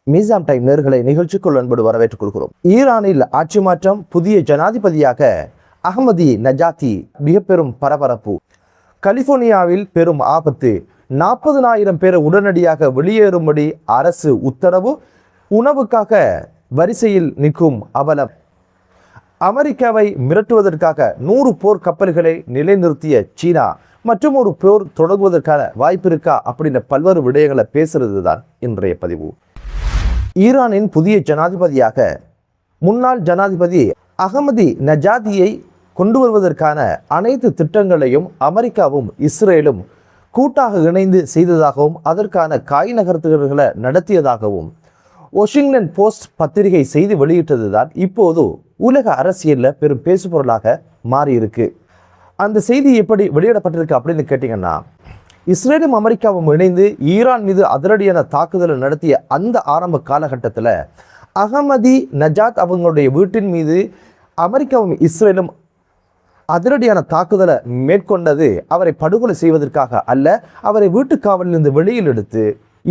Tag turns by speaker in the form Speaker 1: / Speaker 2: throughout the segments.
Speaker 1: மீசாம் time நேர்களை நிகழ்ச்சிக்குள் அன்போடு வரவேற்றுக் கொள்கிறோம். ஈரானில் ஆட்சி மாற்றம், புதிய ஜனாதிபதியாக அஹ்மதி நஜாத்தி, மிக பெரும் பரபரப்பு. கலிபோர்னியாவில் பெரும் ஆபத்து, 40,000 பேர் உடனடியாக வெளியேறும்படி அரசு உத்தரவு. உணவுக்காக வரிசையில் நிற்கும் அவலம். அமெரிக்காவை மிரட்டுவதற்காக 100 போர் கப்பல்களை நிலைநிறுத்திய சீனா மற்றும் ஒரு போர் தொடங்குவதற்கான வாய்ப்பு இருக்கா அப்படின்ற பல்வேறு விடயங்களை பேசுறது தான் இன்றைய பதிவு. ஈரானின் புதிய ஜனாதிபதியாக முன்னாள் ஜனாதிபதி அஹ்மதி நஜாதியை கொண்டு வருவதற்கான அனைத்து திட்டங்களையும் அமெரிக்காவும் இஸ்ரேலும் கூட்டாக இணைந்து செய்ததாகவும் அதற்கான காய் நகர்த்துகளை நடத்தியதாகவும் வாஷிங்டன் போஸ்ட் பத்திரிகை செய்தி வெளியிட்டதுதான் இப்போது உலக அரசியலில் பெரும் பேசுபொருளாக மாறியிருக்கு. அந்த செய்தி எப்படி வெளியிடப்பட்டிருக்கு அப்படின்னு கேட்டிங்கன்னா, இஸ்ரேலும் அமெரிக்காவும் இணைந்து ஈரான் மீது அதிரடியான தாக்குதலை நடத்திய அந்த ஆரம்ப காலகட்டத்தில் அஹ்மதி நஜாத் அவங்களுடைய வீட்டின் மீது அமெரிக்காவும் இஸ்ரேலும் அதிரடியான தாக்குதலை மேற்கொண்டது அவரை படுகொலை செய்வதற்காக அல்ல, அவரை வீட்டு காவலிலிருந்து வெளியில் எடுத்து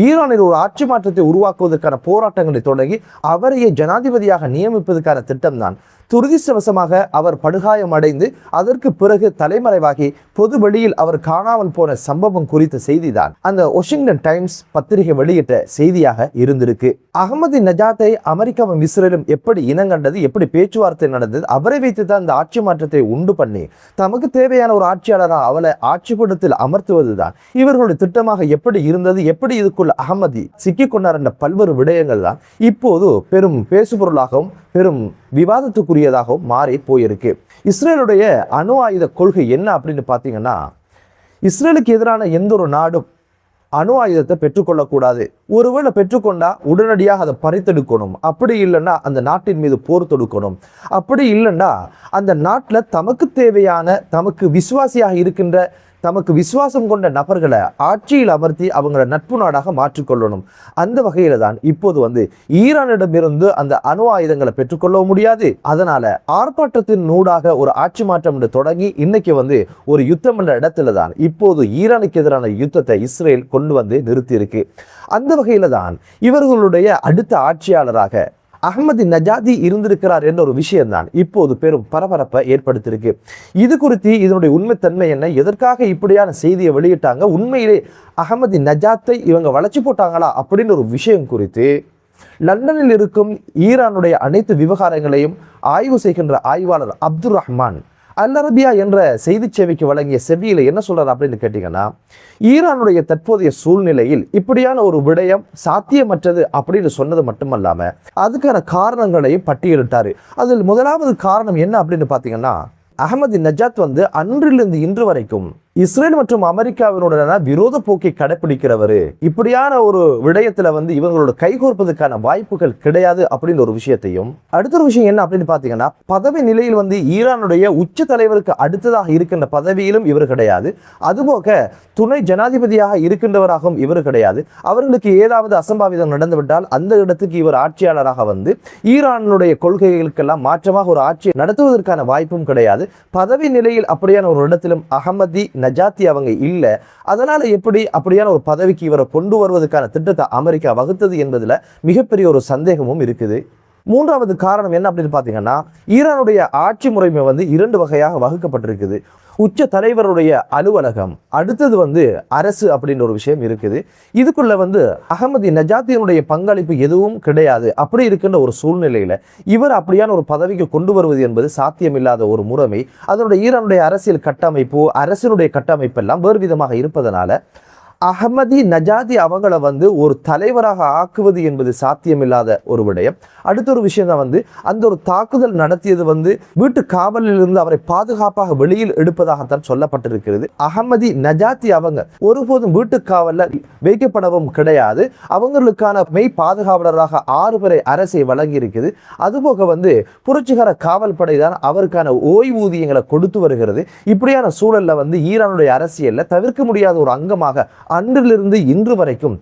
Speaker 1: ஈரானில் ஒரு ஆட்சி மாற்றத்தை உருவாக்குவதற்கான போராட்டங்களை தொடங்கி அவரையே ஜனாதிபதியாக நியமிப்பதற்கான திட்டம்தான். துரதிர்ஷ்டவசமாக அவர் படுகாயம் அடைந்து அதற்கு பிறகு தலைமறைவாகி பொது வெளியில் அவர் காணாமல் போன சம்பவம் குறித்த செய்திதான் அந்த வாஷிங்டன் டைம்ஸ் பத்திரிகை வெளியிட்ட செய்தியாக இருந்திருக்கு. அஹ்மதி நஜாத்தை அமெரிக்காவும் இஸ்ரேலும் எப்படி இனங்கண்டது, எப்படி பேச்சுவார்த்தை நடந்தது, அவரை வைத்து தான் இந்த ஆட்சி மாற்றத்தை உண்டு பண்ணி தமக்கு தேவையான ஒரு ஆட்சியாளராக அவளை ஆட்சிப்படத்தில் அமர்த்துவதுதான் இவர்களுடைய திட்டமாக எப்படி இருந்தது, எப்படி இதுக்குள்ள அஹ்மதி சிக்கிக்கொண்டார் என்ற பல்வேறு விடயங்கள் தான் இப்போது பெரும் பேசுபொருளாகவும் பெரும் விவாதத்துக்குரியதாகவும் மாறி போயிருக்கு. இஸ்ரேலுடைய அணு ஆயுத கொள்கை என்ன அப்படின்னு பார்த்தீங்கன்னா, இஸ்ரேலுக்கு எதிரான எந்த ஒரு நாடும் அணு ஆயுதத்தை பெற்றுக்கொள்ளக்கூடாது. ஒருவேளை பெற்றுக்கொண்டா உடனடியாக அதை பறித்தெடுக்கணும். அப்படி இல்லைன்னா அந்த நாட்டின் மீது போர் தொடுக்கணும். அப்படி இல்லைன்னா அந்த நாட்டில் தமக்கு தேவையான, தமக்கு விசுவாசியாக இருக்கின்ற, தமக்கு விசுவாசம் கொண்ட நபர்களை ஆட்சியில் அமர்த்தி அவங்கள நட்பு நாடாக மாற்றிக்கொள்ளணும். அந்த வகையில தான் இப்போது ஈரானிடமிருந்து அந்த அணு ஆயுதங்களை பெற்றுக்கொள்ள முடியாது. அதனால ஆர்ப்பாட்டத்தின் நூடாக ஒரு ஆட்சி மாற்றம் என்று தொடங்கி இன்னைக்கு ஒரு யுத்தம் என்ற இடத்துல தான் இப்போது ஈரானுக்கு எதிரான யுத்தத்தை இஸ்ரேல் கொண்டு நிறுத்தி இருக்கு. அந்த வகையில தான் இவர்களுடைய அடுத்த ஆட்சியாளராக அஹ்மதி நஜாதி இருந்திருக்கிறார் என்ற ஒரு விஷயம்தான் இப்போது பெரும் பரபரப்பை ஏற்படுத்தியிருக்கு. இது குறித்து இதனுடைய உண்மைத்தன்மை என்ன, எதற்காக இப்படியான செய்தியை வெளியிட்டாங்க, உண்மையிலே அஹ்மதி நஜாத்தை இவங்க வளைச்சு போட்டாங்களா அப்படின்னு ஒரு விஷயம் குறித்து லண்டனில் இருக்கும் ஈரானுடைய அனைத்து விவகாரங்களையும் ஆய்வு செய்கின்ற ஆய்வாளர் அப்துல் ரஹ்மான் அல் அரபியா என்ற செய்தி சேவைக்கு வழங்கிய செவியில என்ன சொல்றாரு அப்படின்னு கேட்டீங்கன்னா, ஈரானுடைய தற்போதைய சூழ்நிலையில் இப்படியான ஒரு விடயம் சாத்தியமற்றது அப்படின்னு சொன்னது மட்டுமல்லாம அதுக்கான காரணங்களையும் பட்டியலிட்டாரு. அதில் முதலாவது காரணம் என்ன அப்படின்னு பாத்தீங்கன்னா, அஹ்மதி நஜாத் அன்றிலிருந்து இன்று வரைக்கும் இஸ்ரேல் மற்றும் அமெரிக்காவினுடனான விரோத போக்கை கடைபிடிக்கிறவர். இப்படியான ஒரு விடயத்துல இவங்களோட கைகோர்ப்பதற்கான வாய்ப்புகள் கிடையாது அப்படின்னு ஒரு விஷயத்தையும், அடுத்த ஒரு விஷயம் என்ன அப்படின்னு பாத்தீங்கன்னா, பதவி நிலையில் ஈரானுடைய உச்ச தலைவருக்கு அடுத்ததாக இருக்கின்ற பதவியிலும் இவர் கிடையாது. அதுபோக துணை ஜனாதிபதியாக இருக்கின்றவராகவும் இவர் கிடையாது. அவர்களுக்கு ஏதாவது அசம்பாவிதம் நடந்துவிட்டால் அந்த இடத்துக்கு இவர் ஆட்சியாளராக ஈரானுடைய கொள்கைகளுக்கெல்லாம் மாற்றமாக ஒரு ஆட்சியை நடத்துவதற்கான வாய்ப்பும் கிடையாது. பதவி நிலையில் அப்படியான ஒரு இடத்திலும் அஹ்மதி நஜாத்தி அவங்க இல்ல. அதனால எப்படி அப்படியான ஒரு பதவிக்கு இவரை கொண்டு வருவதற்கான திட்டத்தை அமெரிக்கா வகுத்தது என்பதுல மிகப்பெரிய ஒரு சந்தேகமும் இருக்குது. மூன்றாவது காரணம் என்ன அப்படின்னு பாத்தீங்கன்னா, ஈரானுடைய ஆட்சி முறைமை 2 வகையாக வகுக்கப்பட்டிருக்குது. உச்ச தலைவருடைய அலுவலகம், அடுத்தது அரசு அப்படின்னு ஒரு விஷயம் இருக்குது. இதுக்குள்ள அஹ்மதி நஜாத்தியினுடைய பங்களிப்பு எதுவும் கிடையாது. அப்படி இருக்கின்ற ஒரு சூழ்நிலையில இவர் அப்படியான ஒரு பதவிக்கு கொண்டு வருவது என்பது சாத்தியமில்லாத ஒரு முறைமை. அதனுடைய ஈரானுடைய அரசியல் கட்டமைப்பு, அரசினுடைய கட்டமைப்பு எல்லாம் வேறு விதமாக இருப்பதனால அஹ்மதி நஜாதி அவங்கள ஒரு தலைவராக ஆக்குவது என்பது சாத்தியமில்லாத ஒரு விடயம். அடுத்த ஒரு விஷயம் தான் அந்த ஒரு தாக்குதல் நடத்தியது வீட்டு காவலில் இருந்து அவரை பாதுகாப்பாக வெளியில் எடுப்பதாகத்தான் சொல்லப்பட்டிருக்கிறது. அஹ்மதி நஜாத்தி அவங்க ஒருபோதும் வீட்டு காவல்ல வைக்கப்படவும் கிடையாது. அவங்களுக்கான மெய் பாதுகாவலராக 6 பேரை அரசை வழங்கி இருக்குது. அதுபோக புரட்சிகர காவல் படை தான் அவருக்கான ஓய்வூதியங்களை கொடுத்து வருகிறது. இப்படியான சூழல்ல ஈரானுடைய அரசியல்ல தவிர்க்க முடியாத ஒரு அங்கமாக அன்றிலிருந்து இன்று வரைக்கும்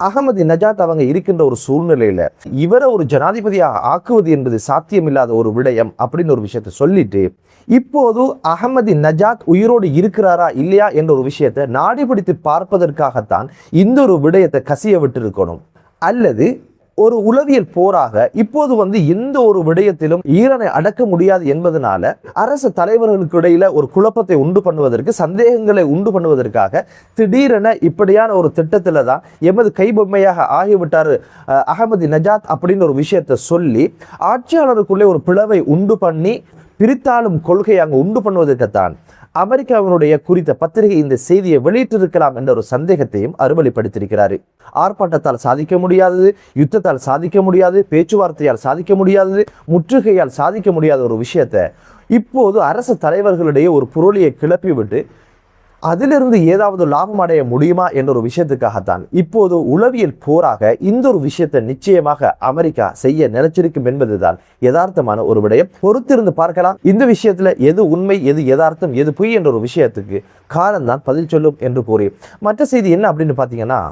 Speaker 1: அஹ்மதி நஜாத் அவங்க இருக்கின்ற ஒரு சூழ்நிலையில இவரை ஒரு ஜனாதிபதியாக ஆக்குவது என்பது சாத்தியமில்லாத ஒரு விடயம் அப்படின்னு ஒரு விஷயத்தை சொல்லிட்டு, இப்போது அஹ்மதி நஜாத் உயிரோடு இருக்கிறாரா இல்லையா என்ற ஒரு விஷயத்தை நாடி பிடித்து பார்ப்பதற்காகத்தான் இந்த ஒரு விடயத்தை கசிய விட்டு இருக்கணும். அல்லது ஒரு உளவியல் போராக இப்போது எந்த ஒரு விடயத்திலும் ஈரானை அடக்க முடியாது என்பதனால அரசு தலைவர்களுக்கு இடையில ஒரு குழப்பத்தை உண்டு பண்ணுவதற்கு, சந்தேகங்களை உண்டு பண்ணுவதற்காக திடீரென இப்படியான ஒரு திட்டத்துல தான் எமது கைபொம்மையாக ஆகிவிட்டார் அகமதி நஜாத் அப்படின்னு ஒரு விஷயத்தை சொல்லி ஆட்சியாளருக்குள்ளே ஒரு பிளவை உண்டு பண்ணி பிரித்தாளும் கொள்கையை அங்கு உண்டு பண்ணுவதற்குத்தான் அமெரிக்காவினுடைய குறித்த பத்திரிகை இந்த செய்தியை வெளியிட்டிருக்கலாம் என்ற ஒரு சந்தேகத்தையும் அறுவலைப்படுத்தியிருக்கிறார். ஆர்ப்பாட்டத்தால் சாதிக்க முடியாதது, யுத்தத்தால் சாதிக்க முடியாது, பேச்சுவார்த்தையால் சாதிக்க முடியாதது, முற்றுகையால் சாதிக்க முடியாத ஒரு விஷயத்தை இப்போது அரசு தலைவர்களிடையே ஒரு புரளியை கிளப்பி விட்டு அதிலிருந்து ஏதாவது லாபம் அடைய முடியுமா என்ற ஒரு விஷயத்துக்காகத்தான் இப்போது உளவியல் போராக இந்த ஒரு விஷயத்தை நிச்சயமாக அமெரிக்கா செய்ய நினைச்சிருக்கும் என்பதுதான் யதார்த்தமான ஒரு விடயம். பொறுத்திருந்து பார்க்கலாம். இந்த விஷயத்துல எது உண்மை, எது யதார்த்தம், எது பொய் என்ற ஒரு விஷயத்துக்கு காலம்தான் பதில் சொல்லும் என்று கூறி மற்ற செய்தி என்ன அப்படின்னு பார்த்தீங்கன்னா,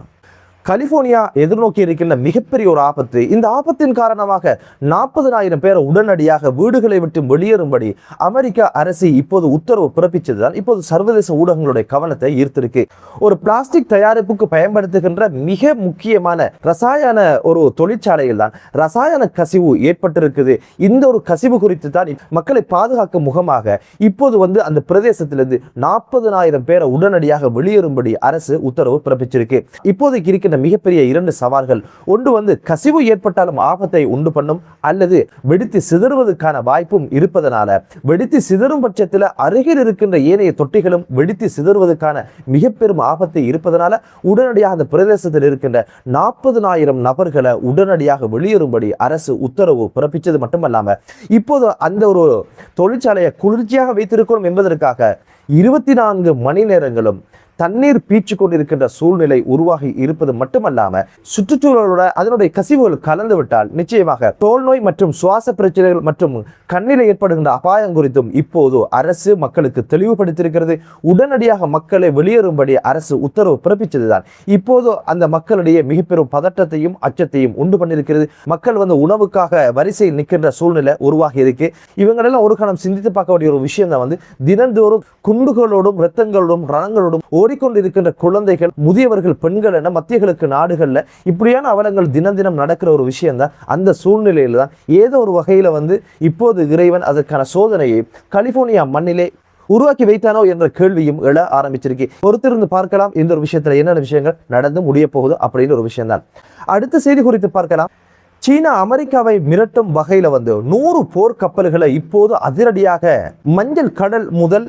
Speaker 1: கலிபோர்னியா எதிர்நோக்கி இருக்கின்ற மிகப்பெரிய ஒரு ஆபத்து. இந்த ஆபத்தின் காரணமாக 40,000 பேரை உடனடியாக வீடுகளை விட்டு வெளியேறும்படி அமெரிக்க அரசு இப்போது உத்தரவு பிறப்பிச்சதுதான் இப்போது சர்வதேச ஊடகங்களுடைய கவனத்தை ஈர்த்திருக்கு. ஒரு பிளாஸ்டிக் தயாரிப்புக்கு பயன்படுத்துகின்ற மிக முக்கியமான ரசாயன ஒரு தொழிற்சாலையில் தான் ரசாயன கசிவு ஏற்பட்டிருக்குது. இந்த ஒரு கசிவு குறித்து தான் மக்களை பாதுகாக்கும் முகமாக இப்போது அந்த பிரதேசத்திலிருந்து 40,000 பேரை உடனடியாக வெளியேறும்படி அரசு உத்தரவு பிறப்பிச்சிருக்கு. இப்போதைக்கு இருக்கின்ற மிகப்பெரிய 2 சவால்கள். ஒன்று கசிவு ஏற்பட்டாலும் ஆபத்தை உண்டு பண்ணும், அல்லது வெடித்து சிதறுவதற்கான வாய்ப்பும் இருப்பதனால வெடித்து சிதறும் பட்சத்தில் அருகில் இருக்கின்ற ஏனைய தொட்டிகளும் வெடித்து சிதறுவதற்கான மிக பெரும் ஆபத்தை இருப்பதனால உடனடியாக அந்த பிரதேசத்தில் இருக்கின்ற 40,000 நபர்களை உடனடியாக வெளியேறும்படி அரசு உத்தரவு பிறப்பிச்சது மட்டுமல்லாம இப்போது அந்த ஒரு தொழிற்சாலையை குளிர்ச்சியாக வைத்திருக்கணும் என்பதற்காக 24 மணி நேரங்களும் தண்ணீர் பீச்சு கொண்டிருக்கின்ற சூழ்நிலை உருவாகி இருப்பது மட்டுமல்லாம சுற்றுச்சூழலோட அதனுடைய கசிவுகள் கலந்து விட்டால் நிச்சயமாக தோல் நோய் மற்றும் சுவாச பிரச்சனைகள் மற்றும் கண்ணில் ஏற்படுகின்ற அபாயம் குறித்தும் இப்போது அரசு மக்களுக்கு தெளிவுபடுத்தியிருக்கிறது. உடனடியாக மக்களை வெளியேறும்படி அரசு உத்தரவு பிறப்பிச்சதுதான் இப்போது அந்த மக்களிடையே மிக பெரும் பதட்டத்தையும் அச்சத்தையும் உண்டு பண்ணியிருக்கிறது. மக்கள் உணவுக்காக வரிசையில் நிற்கின்ற சூழ்நிலை உருவாகி இருக்கு. இவங்களெல்லாம் ஒரு கணம் சிந்தித்து பார்க்க வேண்டிய ஒரு விஷயம் தான் தினந்தோறும் குண்டுகளோடும் இரத்தங்களோடும் ரணங்களோடும் ஓடிக்கொண்டிருக்கின்ற குழந்தைகள், முதியவர்கள், பெண்கள் என மத்திய நாடுகள்ல இப்படியான அவலங்கள் தினம் தினம் நடக்கிற ஒரு விஷயம் தான். அந்த சூழ்நிலையில தான் ஏதோ ஒரு வகையில இப்போது இறைவன் அதற்கான சோதனையை கலிபோர்னியா மண்ணிலே உருவாக்கி வைத்தானோ என்ற கேள்வியும் எழ ஆரம்பிச்சிருக்கு. பொறுத்திருந்து பார்க்கலாம் இந்த ஒரு விஷயத்துல என்னென்ன விஷயங்கள் நடந்து முடிய போகுது அப்படின்னு ஒரு விஷயம் தான். அடுத்த செய்தி குறித்து பார்க்கலாம். சீனா அமெரிக்காவை மிரட்டும் வகையில 100 போர் கப்பல்களை இப்போது அதிரடியாக மஞ்சள் கடல் முதல்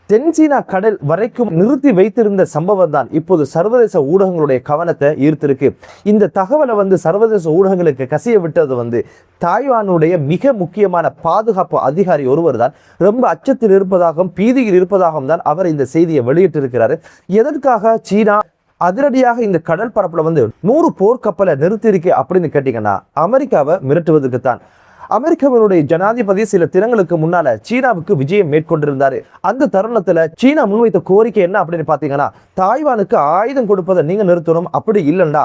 Speaker 1: தென்சீனா கடல் வரைக்கும் நிறுத்தி வைத்திருந்த சம்பவம் தான் இப்போது சர்வதேச ஊடகங்களுடைய கவனத்தை ஈர்த்திருக்கு. இந்த தகவலை சர்வதேச ஊடகங்களுக்கு கசிய விட்டது தாய்வானுடைய மிக முக்கியமான பாதுகாப்பு அதிகாரி ஒருவர் தான் ரொம்ப அச்சத்தில் இருப்பதாகவும் பீதியில் இருப்பதாகவும் தான் அவர் இந்த செய்தியை வெளியிட்டிருக்கிறாரு. எதற்காக சீனா அதிரடியாக இந்த கடல் பரப்புல 100 போர்க்கப்பலை நிறுத்தியிருக்கு அப்படின்னு கேட்டீங்கன்னா அமெரிக்காவை மிரட்டுவதற்கு தான். அமெரிக்காவினுடைய ஜனாதிபதி சில தினங்களுக்கு முன்னால சீனாவுக்கு விஜயம் மேற்கொண்டிருந்தாரு. அந்த தருணத்துல சீனா முன்வைத்த கோரிக்கை என்ன அப்படின்னு பாத்தீங்கன்னா, தாய்வானுக்கு ஆயுதம் கொடுப்பதை நீங்க நிறுத்தணும், அப்படி இல்லைண்டா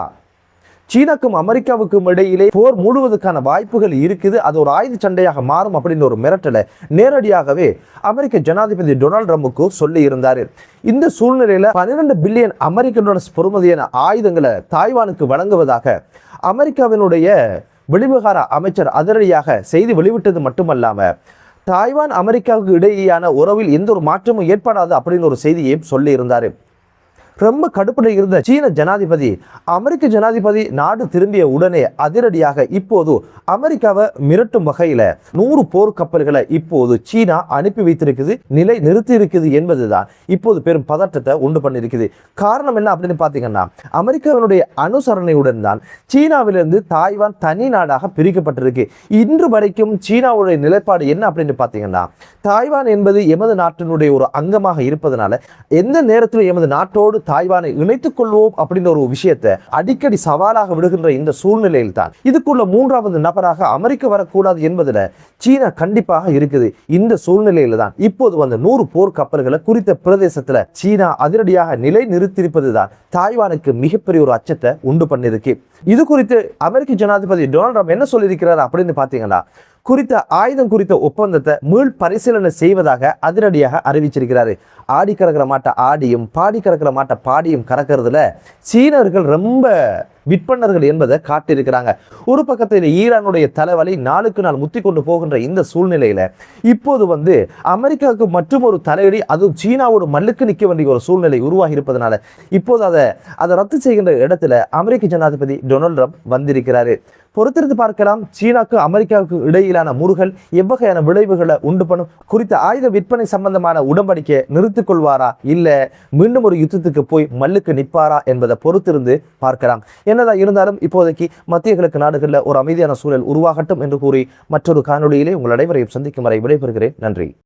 Speaker 1: சீனாக்கும் அமெரிக்காவுக்கும் இடையிலே போர் மூடுவதற்கான வாய்ப்புகள் இருக்குது, அது ஒரு ஆயுத சண்டையாக மாறும் அப்படின்னு ஒரு மிரட்டலை நேரடியாகவே அமெரிக்க ஜனாதிபதி டொனால்டு ட்ரம்புக்கு சொல்லி இருந்தாரு. இந்த சூழ்நிலையில 12 பில்லியன் அமெரிக்க டாலர்ஸ் பெறுமதியான ஆயுதங்களை தாய்வானுக்கு வழங்குவதாக அமெரிக்காவினுடைய வெளிவிவகார அமைச்சர் அதிரடியாக செய்தி வெளிவிட்டது மட்டுமல்லாம தாய்வான் அமெரிக்காவுக்கு இடையேயான உறவில் எந்த ஒரு மாற்றமும் ஏற்படாது அப்படின்னு ஒரு செய்தியையும் சொல்லி இருந்தாரு. ரொம்ப கடுப்புடன் இருந்த சீன ஜனாதிபதி அமெரிக்க ஜனாதிபதி நாடு திரும்பிய உடனே அதிரடியாக இப்போது அமெரிக்காவை மிரட்டும் வகையில 100 போர் கப்பல்களை இப்போது சீனா அனுப்பி வைத்திருக்குது, நிலை நிறுத்தி இருக்குது என்பதுதான் இப்போது பெரும் பதற்றத்தை உண்டு பண்ணிருக்குது. காரணம் என்ன அப்படின்னு பாத்தீங்கன்னா, அமெரிக்காவினுடைய அனுசரணையுடன் தான் சீனாவிலிருந்து தாய்வான் தனி நாடாக பிரிக்கப்பட்டிருக்கு. இன்று வரைக்கும் சீனாவுடைய நிலைப்பாடு என்ன அப்படின்னு பாத்தீங்கன்னா, தாய்வான் என்பது எமது நாட்டினுடைய ஒரு அங்கமாக இருப்பதனால எந்த நேரத்தில் எமது நாட்டோடு தாய்வானை இணைத்துக் கொள்வோம் அப்படின்ற ஒரு விஷயத்தை அடிக்கடி சவாலாக விடுகின்ற இந்த சூழ்நிலையில் தான் இதுக்குள்ள 3வது நபராக அமெரிக்கா வரக்கூடாது என்பதுல சீனா கண்டிப்பாக இருக்குது. இந்த சூழ்நிலையில தான் இப்போது 100 போர் கப்பல்களை குறித்த பிரதேசத்துல சீனா அதிரடியாக நிலை நிறுத்தியிருப்பதுதான் தாய்வானுக்கு மிகப்பெரிய ஒரு அச்சத்தை உண்டு பண்ணிருக்கு. இது குறித்து அமெரிக்க ஜனாதிபதி டொனால்டு ட்ரம்ப் என்ன சொல்லியிருக்கிறார் அப்படின்னு பாத்தீங்கன்னா, குறித்த ஆயுதம் குறித்த ஒப்பந்தத்தை மீள் பரிசீலனை செய்வதாக அதிரடியாக அறிவிச்சிருக்கிறாரு. ஆடி கறக்கிற மாட்ட ஆடியும் பாடி கறக்கிற மாட்ட பாடியும் கறக்கிறதுல சீனர்கள் ரொம்ப விற்பனர்கள் என்பதை காட்டியிருக்கிறாங்க. ஒரு பக்கத்தில் ஈரானுடைய தலைவலி நாளுக்கு நாள் முத்தி கொண்டு போகின்ற இந்த சூழ்நிலையில இப்போது அமெரிக்காவுக்கு மற்றும் ஒரு தலையடி, அதுவும் சீனாவோடு மல்லுக்கு நிற்க வேண்டிய ஒரு சூழ்நிலை உருவாகி இருப்பதனால இப்போது அதை ரத்து செய்கின்ற இடத்துல அமெரிக்க ஜனாதிபதி டொனால்ட் ட்ரம்ப் வந்திருக்கிறாரு. பொறுத்திருந்து பார்க்கலாம் சீனாக்கு அமெரிக்காவுக்கு இடையிலான முருகல் எவ்வகையான விளைவுகளை உண்டு பண்ணும். குறித்த ஆயுத விற்பனை சம்பந்தமான உடன்படிக்கை நிறுத்திக் கொள்வாரா, இல்ல மீண்டும் ஒரு யுத்தத்துக்கு போய் மல்லுக்கு நிற்பாரா என்பதை பொறுத்திருந்து பார்க்கலாம். என்னதான் இருந்தாலும் இப்போதைக்கு மத்திய கிழக்கு நாடுகளில் ஒரு அமைதியான சூழல் உருவாகட்டும் என்று கூறி மற்றொரு காணொலியிலே உங்கள் அனைவரையும் சந்திக்கும் வரை விடைபெறுகிறேன். நன்றி.